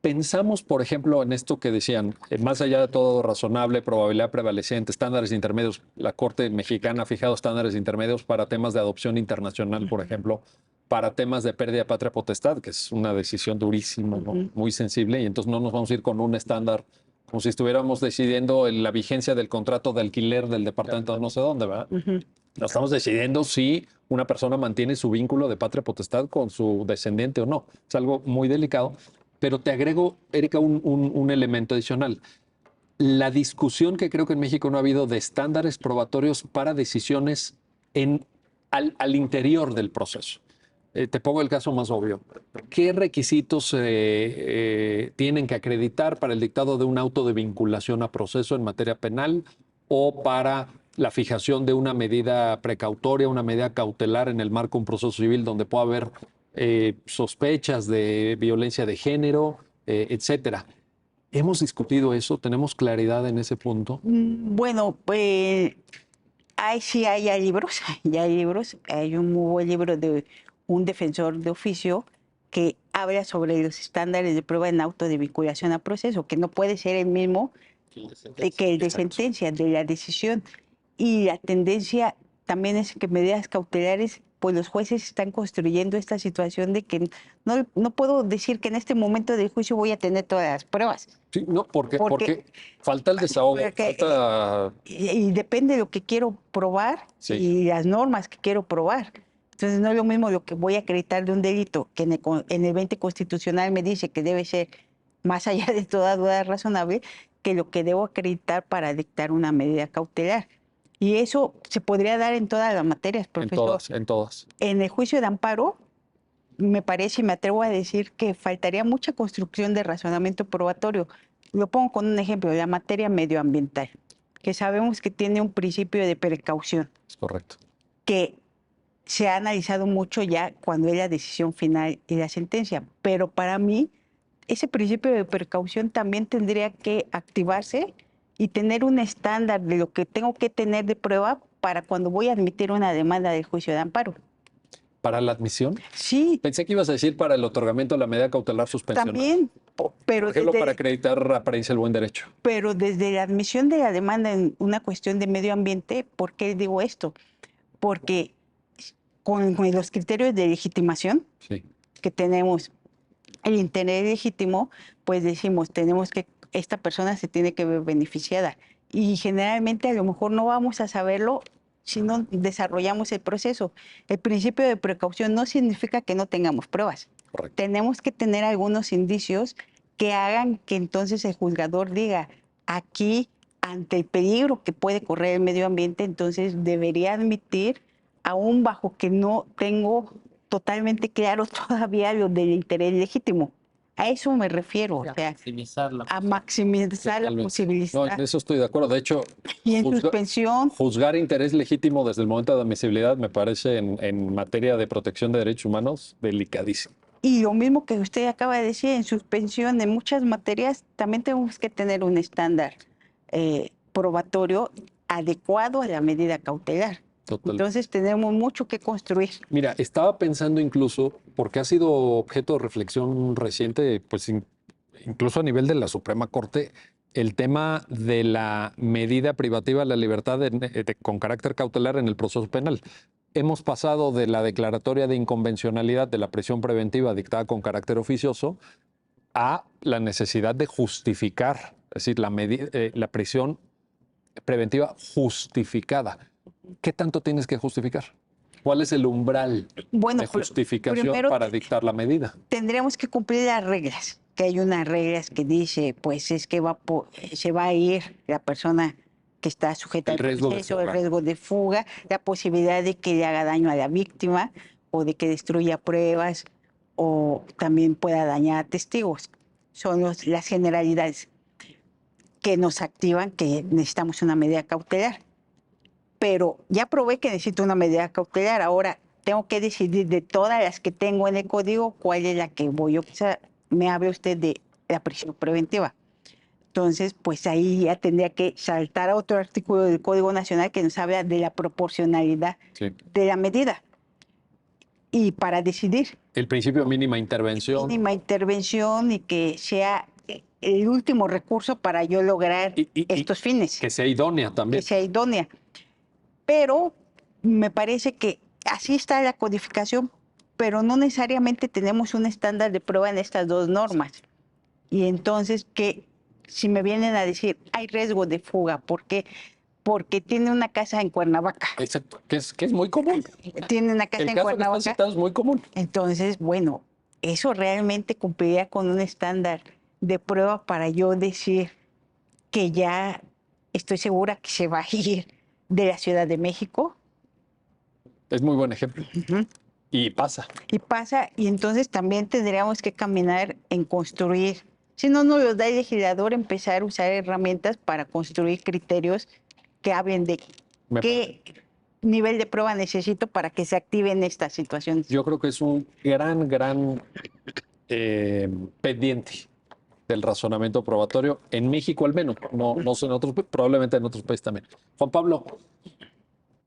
pensamos, por ejemplo, en esto que decían, más allá de todo razonable, probabilidad prevaleciente, estándares intermedios. La Corte Mexicana ha fijado estándares intermedios para temas de adopción internacional, por ejemplo, para temas de pérdida de patria potestad, que es una decisión durísima, ¿no? Muy sensible, y entonces no nos vamos a ir con un estándar como si estuviéramos decidiendo la vigencia del contrato de alquiler del departamento de no sé dónde, ¿verdad? No estamos decidiendo si una persona mantiene su vínculo de patria potestad con su descendiente o no. Es algo muy delicado. Pero te agrego, Erika, un elemento adicional. La discusión que creo que en México no ha habido de estándares probatorios para decisiones al interior del proceso. Te pongo el caso más obvio. ¿Qué requisitos tienen que acreditar para el dictado de un auto de vinculación a proceso en materia penal o para la fijación de una medida precautoria, una medida cautelar en el marco de un proceso civil donde pueda haber sospechas de violencia de género, etcétera? ¿Hemos discutido eso? ¿Tenemos claridad en ese punto? Bueno, pues sí hay libros, ya hay libros. Hay un muy buen libro de un defensor de oficio que habla sobre los estándares de prueba en auto de vinculación a proceso, que no puede ser el mismo que el de sentencia, de la decisión. Y la tendencia también es que medidas cautelares, pues los jueces están construyendo esta situación de que no puedo decir que en este momento del juicio voy a tener todas las pruebas. Sí, no, porque Porque- falta el desahogo, porque, falta... y depende de lo que quiero probar Sí. y las normas que quiero probar. Entonces no es lo mismo lo que voy a acreditar de un delito que en el 20 constitucional me dice que debe ser más allá de toda duda razonable que lo que debo acreditar para dictar una medida cautelar. Y eso se podría dar en todas las materias, En profesor. todas, en todas. En el juicio de amparo, me parece y me atrevo a decir que faltaría mucha construcción de razonamiento probatorio. Lo pongo con un ejemplo, la materia medioambiental, que sabemos que tiene un principio de precaución, Es correcto. que se ha analizado mucho ya cuando es la decisión final y la sentencia. Pero para mí, ese principio de precaución también tendría que activarse y tener un estándar de lo que tengo que tener de prueba para cuando voy a admitir una demanda del juicio de amparo. ¿Para la admisión? Sí, Pensé que ibas a decir para el otorgamiento de la medida cautelar suspensional. también, pero Por ejemplo, para desde, acreditar apariencia del buen derecho. pero desde la admisión de la demanda en una cuestión de medio ambiente, ¿por qué digo esto? Porque con los criterios de legitimación Sí. que tenemos, el interés legítimo, pues decimos, esta persona se tiene que ver beneficiada. Y generalmente a lo mejor no vamos a saberlo si no desarrollamos el proceso. El principio de precaución no significa que no tengamos pruebas. Correcto. Tenemos que tener algunos indicios que hagan que entonces el juzgador diga, aquí, ante el peligro que puede correr el medio ambiente, entonces debería admitir, aún bajo que no tengo totalmente claro todavía lo del interés legítimo. A eso me refiero, o sea, a maximizar la Totalmente. No, posibilidad. en eso estoy de acuerdo. De hecho, Y en juzga- suspensión, juzgar interés legítimo desde el momento de admisibilidad me parece en materia de protección de derechos humanos delicadísimo. y lo mismo que usted acaba de decir, en suspensión, en muchas materias también tenemos que tener un estándar probatorio adecuado a la medida cautelar. Total. Entonces tenemos mucho que construir. Mira, estaba pensando incluso, porque ha sido objeto de reflexión reciente, pues incluso a nivel de la Suprema Corte, el tema de la medida privativa de la libertad con carácter cautelar en el proceso penal. Hemos pasado de la declaratoria de inconvencionalidad de la prisión preventiva dictada con carácter oficioso a la necesidad de justificar, es decir, la prisión preventiva justificada. ¿Qué tanto tienes que justificar? ¿Cuál es el umbral Bueno, de justificación primero para dictar la medida? tendremos que cumplir las reglas, que hay unas reglas que dice, pues es que se va a ir la persona que está sujeta El al riesgo de proceso, el fuga. riesgo de fuga, la posibilidad de que le haga daño a la víctima o de que destruya pruebas o también pueda dañar a testigos. Son las generalidades que nos activan que necesitamos una medida cautelar. Pero ya probé que necesito una medida cautelar. Ahora tengo que decidir de todas las que tengo en el código cuál es la que voy a usar. Me habla usted de la prisión preventiva. Entonces, pues ahí ya tendría que saltar a otro artículo del Código Nacional que nos habla de la proporcionalidad Sí. de la medida. Y para decidir, El principio de mínima intervención. mínima intervención y que sea el último recurso para yo lograr estos fines. Que sea idónea también. Que sea idónea. Pero me parece que así está la codificación, pero no necesariamente tenemos un estándar de prueba en estas dos normas. Y entonces, que si me vienen a decir, hay riesgo de fuga, ¿por qué? Porque tiene una casa en Cuernavaca. Exacto, que es muy común. Tiene una casa El en caso que están Cuernavaca. citados es muy común. Entonces, bueno, eso realmente cumpliría con un estándar de prueba para yo decir que ya estoy segura que se va a ir de la Ciudad de México. Es muy buen ejemplo. Ujú. Y pasa. Y pasa, y entonces también tendríamos que caminar en construir. Si no nos los da el legislador, empezar a usar herramientas para construir criterios que hablen de Me- qué nivel de prueba necesito para que se activen estas situaciones. Yo creo que es un gran pendiente del razonamiento probatorio, en México al menos, no sé en otros, probablemente en otros países también. Juan Pablo,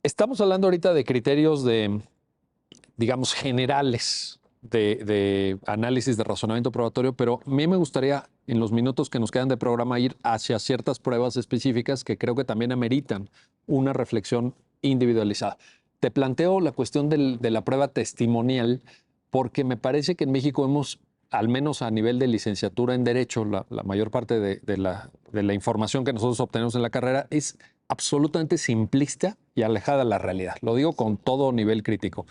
estamos hablando ahorita de criterios de, digamos, generales de análisis de razonamiento probatorio, pero a mí me gustaría, en los minutos que nos quedan de programa, ir hacia ciertas pruebas específicas que creo que también ameritan una reflexión individualizada. Te planteo la cuestión de la prueba testimonial, porque me parece que en México hemos, al menos a nivel de licenciatura en Derecho, la mayor parte de la información que nosotros obtenemos en la carrera es absolutamente simplista y alejada de la realidad. Lo digo con todo nivel crítico.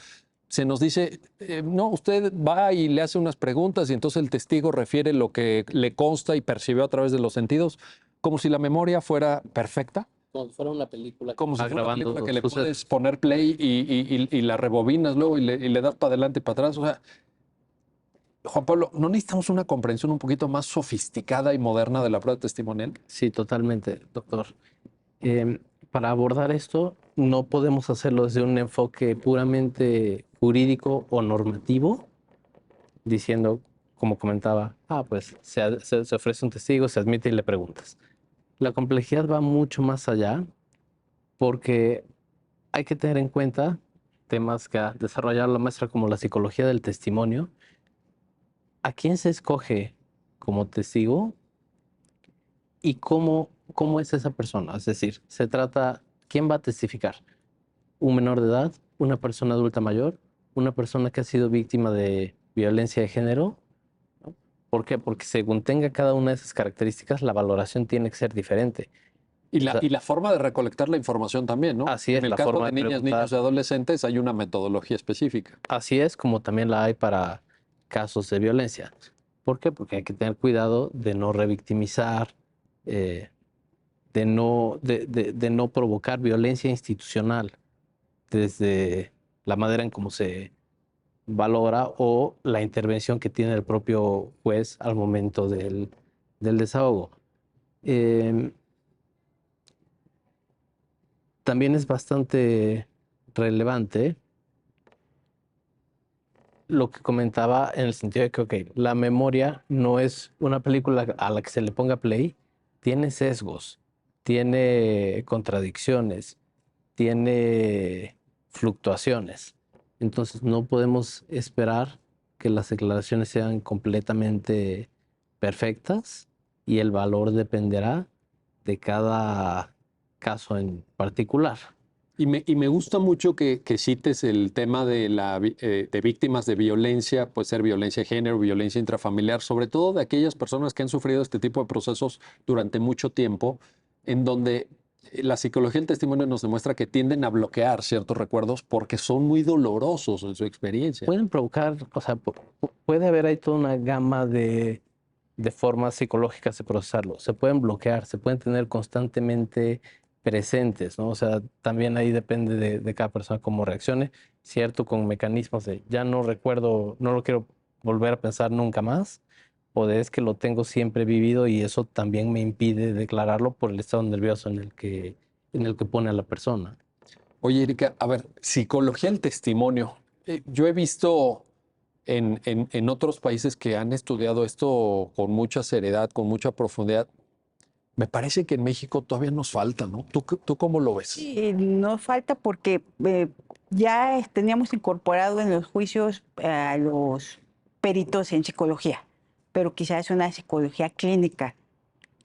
Se nos dice, no, usted va y le hace unas preguntas y entonces el testigo refiere lo que le consta y percibió a través de los sentidos, como si la memoria fuera perfecta, Como si fuera una película como si va fuera una grabando película que le sucesos. puedes poner play y la rebobinas luego y le das para adelante y para atrás. O sea, Juan Pablo, ¿no necesitamos una comprensión un poquito más sofisticada y moderna de la prueba testimonial? Sí, totalmente, doctor. Para abordar esto, no podemos hacerlo desde un enfoque puramente jurídico o normativo, diciendo, como comentaba, pues se ofrece un testigo, se admite y le preguntas. La complejidad va mucho más allá porque hay que tener en cuenta temas que ha desarrollado la maestra como la psicología del testimonio. ¿A quién se escoge como testigo y cómo es esa persona? Es decir, se trata, ¿quién va a testificar? ¿Un menor de edad? ¿Una persona adulta mayor? ¿Una persona que ha sido víctima de violencia de género? ¿No? ¿Por qué? Porque según tenga cada una de esas características, la valoración tiene que ser diferente. O sea, Y la forma de recolectar la información también, ¿no? así En es, el la caso forma de de niñas, preguntar. niños y adolescentes hay una metodología específica. Así es como también la hay para casos de violencia. ¿Por qué? Porque hay que tener cuidado de no revictimizar, eh, de no provocar violencia institucional desde la manera en cómo se valora o la intervención que tiene el propio juez al momento del desahogo. Em, También es bastante relevante lo que comentaba en el sentido de que, ok, la memoria no es una película a la que se le ponga play, tiene sesgos, tiene contradicciones, tiene fluctuaciones. Entonces no podemos esperar que las declaraciones sean completamente perfectas y el valor dependerá de cada caso en particular. Y me gusta mucho que cites el tema de, de víctimas de violencia, puede ser violencia de género, violencia intrafamiliar, sobre todo de aquellas personas que han sufrido este tipo de procesos durante mucho tiempo, en donde la psicología del testimonio nos demuestra que tienden a bloquear ciertos recuerdos porque son muy dolorosos en su experiencia. Pueden provocar, o sea, puede haber ahí toda una gama de formas psicológicas de procesarlo. Se pueden bloquear, se pueden tener constantemente presentes, ¿no? O sea, también ahí depende de cada persona cómo reaccione, ¿cierto? Con mecanismos de ya no recuerdo, no lo quiero volver a pensar nunca más, o de es que lo tengo siempre vivido y eso también me impide declararlo por el estado nervioso en el que pone a la persona. Oye, Erika, a ver, psicología del testimonio. Yo he visto en otros países que han estudiado esto con mucha seriedad, con mucha profundidad. Me parece que en México todavía nos falta, ¿no? ¿Tú cómo lo ves? Sí, no falta porque ya teníamos incorporado en los juicios a los peritos en psicología, pero quizás una psicología clínica.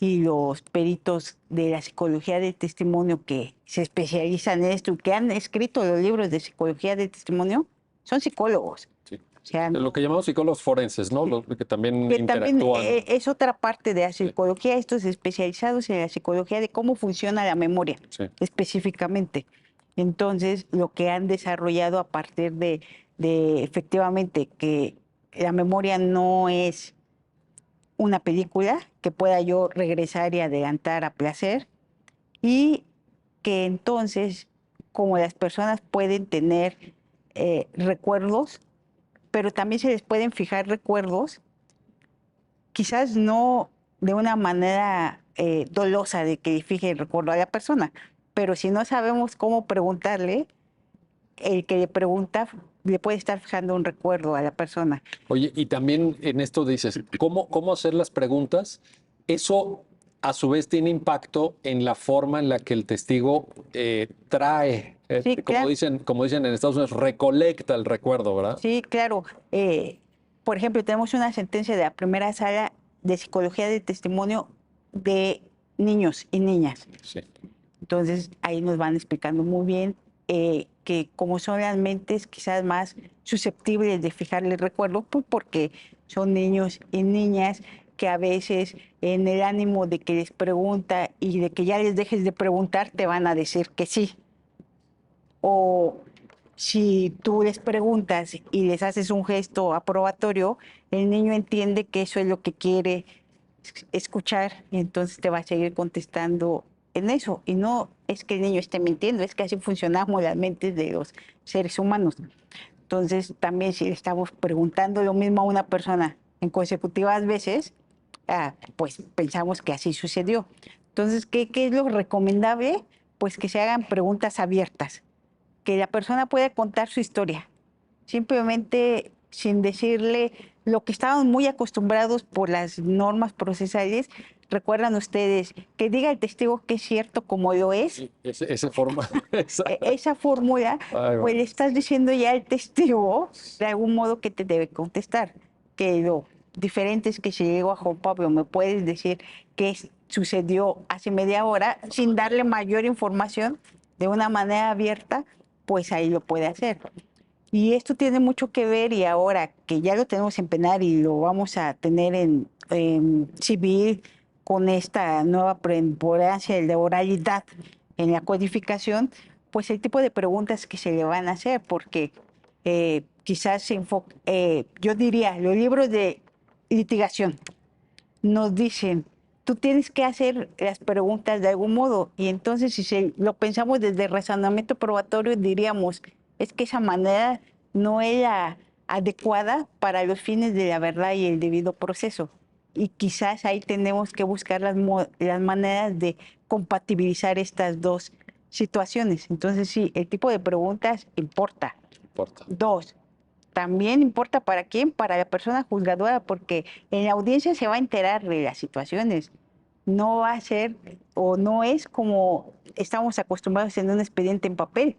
Y los peritos de la psicología del testimonio que se especializan en esto, que han escrito los libros de psicología del testimonio, son psicólogos. Sí. O sea, Lo que llamamos psicólogos forenses, ¿no? Los que también que también interactúan. es otra parte de la psicología, estos especializados en la psicología de cómo funciona la memoria Sí. específicamente. Entonces, lo que han desarrollado a partir de efectivamente que la memoria no es una película que pueda yo regresar y adelantar a placer, y que entonces, como las personas pueden tener recuerdos, pero también se les pueden fijar recuerdos, quizás no de una manera dolosa de que fije el recuerdo a la persona, pero si no sabemos cómo preguntarle, el que le pregunta le puede estar fijando un recuerdo a la persona. Oye, y también en esto dices, ¿cómo hacer las preguntas? Eso a su vez tiene impacto en la forma en la que el testigo trae, Sí, claro. como dicen en Estados Unidos, recolecta el recuerdo, ¿verdad? Sí, claro. Por ejemplo, tenemos una sentencia de la primera sala de psicología de testimonio de niños y niñas. Sí. Entonces, ahí nos van explicando muy bien que como son las mentes quizás más susceptibles de fijarle recuerdo, pues porque son niños y niñas que a veces en el ánimo de que les pregunta y de que ya les dejes de preguntar, te van a decir que sí. O si tú les preguntas y les haces un gesto aprobatorio, el niño entiende que eso es lo que quiere escuchar y entonces te va a seguir contestando en eso. Y no es que el niño esté mintiendo, es que así funcionamos las mentes de los seres humanos. Entonces también si le estamos preguntando lo mismo a una persona en consecutivas veces, pues pensamos que así sucedió. Entonces, ¿qué es lo recomendable? Pues que se hagan preguntas abiertas, que la persona pueda contar su historia, simplemente sin decirle lo que estaban muy acostumbrados por las normas procesales. Recuerdan ustedes que diga el testigo que es cierto como lo es. Sí, esa forma. Esa fórmula, Ay, pues le estás diciendo ya al testigo de algún modo que te debe contestar. Que lo diferente es que si llego a Juan Pablo, me puedes decir qué sucedió hace media hora sin darle mayor información de una manera abierta, pues ahí lo puede hacer. Y esto tiene mucho que ver, y ahora que ya lo tenemos en penal y lo vamos a tener en civil con esta nueva preponderancia de oralidad en la codificación, pues el tipo de preguntas que se le van a hacer, porque quizás se enfoca, yo diría, los libros de litigación nos dicen, tú tienes que hacer las preguntas de algún modo, y entonces si lo pensamos desde el razonamiento probatorio, diríamos, es que esa manera no era adecuada para los fines de la verdad y el debido proceso. Y quizás ahí tenemos que buscar las maneras de compatibilizar estas dos situaciones. Entonces sí, el tipo de preguntas importa. Importa. Dos, también importa para quién, para la persona juzgadora, porque en la audiencia se va a enterar de las situaciones. No va a ser o no es como estamos acostumbrados en un expediente en papel,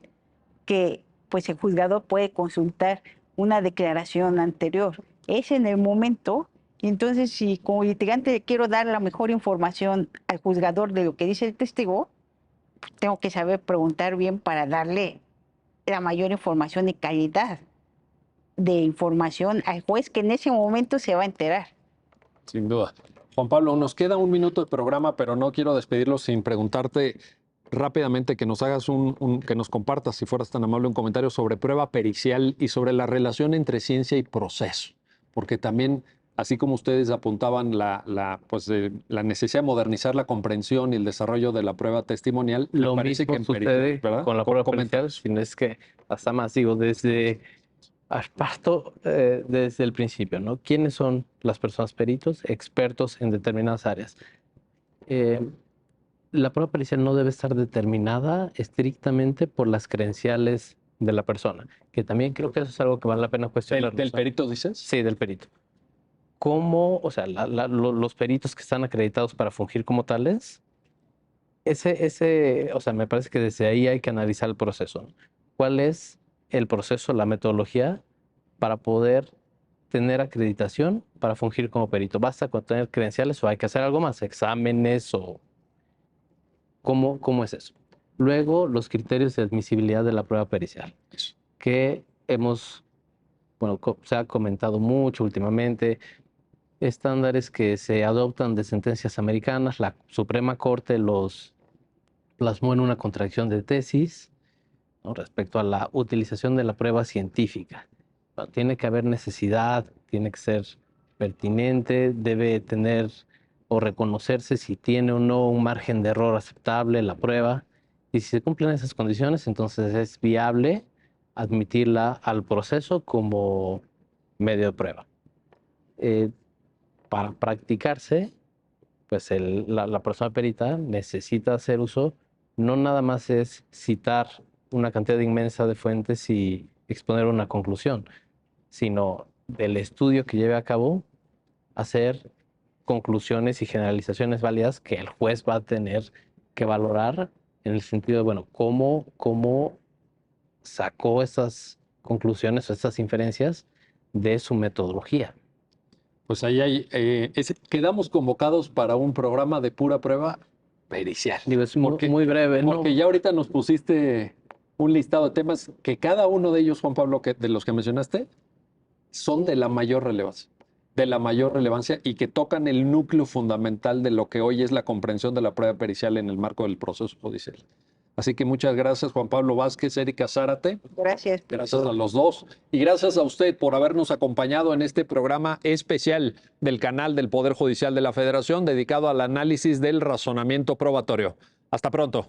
que pues el juzgador puede consultar una declaración anterior. Es en el momento, y entonces si como litigante le quiero dar la mejor información al juzgador de lo que dice el testigo, pues tengo que saber preguntar bien para darle la mayor información y calidad de información al juez que en ese momento se va a enterar. Sin duda. Juan Pablo, nos queda un minuto de programa, pero no quiero despedirlo sin preguntarte rápidamente que nos hagas que nos compartas, si fueras tan amable, un comentario sobre prueba pericial y sobre la relación entre ciencia y proceso, porque también, así como ustedes apuntaban la necesidad de modernizar la comprensión y el desarrollo de la prueba testimonial, me Lo parece mismo que en sucede ¿verdad? con la prueba Comenta. pericial, sino es que hasta más, digo, parto desde el principio, ¿no? ¿Quiénes son las personas peritos, expertos en determinadas áreas? Eh, la prueba pericial no debe estar determinada estrictamente por las credenciales de la persona, que también creo que eso es algo que vale la pena cuestionar. ¿Del perito dices? Sí, del perito. ¿Cómo, o sea, los peritos que están acreditados para fungir como tales? O sea, me parece que desde ahí hay que analizar el proceso, ¿no? ¿Cuál es el proceso, la metodología para poder tener acreditación para fungir como perito? ¿Basta con tener credenciales o hay que hacer algo más? ¿Exámenes o cómo es eso? Luego, los criterios de admisibilidad de la prueba pericial, que se ha comentado mucho últimamente, estándares que se adoptan de sentencias americanas. La Suprema Corte los plasmó en una contradicción de tesis, ¿no?, respecto a la utilización de la prueba científica. Bueno, tiene que haber necesidad, tiene que ser pertinente, debe tener o reconocerse si tiene o no un margen de error aceptable la prueba. Y si se cumplen esas condiciones, entonces es viable admitirla al proceso como medio de prueba. Para practicarse, pues la persona perita necesita hacer uso, no nada más es citar una cantidad inmensa de fuentes y exponer una conclusión, sino del estudio que lleve a cabo, hacer conclusiones y generalizaciones válidas que el juez va a tener que valorar en el sentido de, bueno, cómo sacó esas conclusiones o estas inferencias de su metodología. Pues ahí hay, quedamos convocados para un programa de pura prueba pericial. Digo, es Porque- muy breve, ¿no? Porque ya ahorita nos pusiste un listado de temas que cada uno de ellos, Juan Pablo, de los que mencionaste, son de la mayor relevancia y que tocan el núcleo fundamental de lo que hoy es la comprensión de la prueba pericial en el marco del proceso judicial. Así que muchas gracias, Juan Pablo Vázquez, Erika Zárate. Gracias. Gracias a los dos y gracias a usted por habernos acompañado en este programa especial del canal del Poder Judicial de la Federación dedicado al análisis del razonamiento probatorio. Hasta pronto.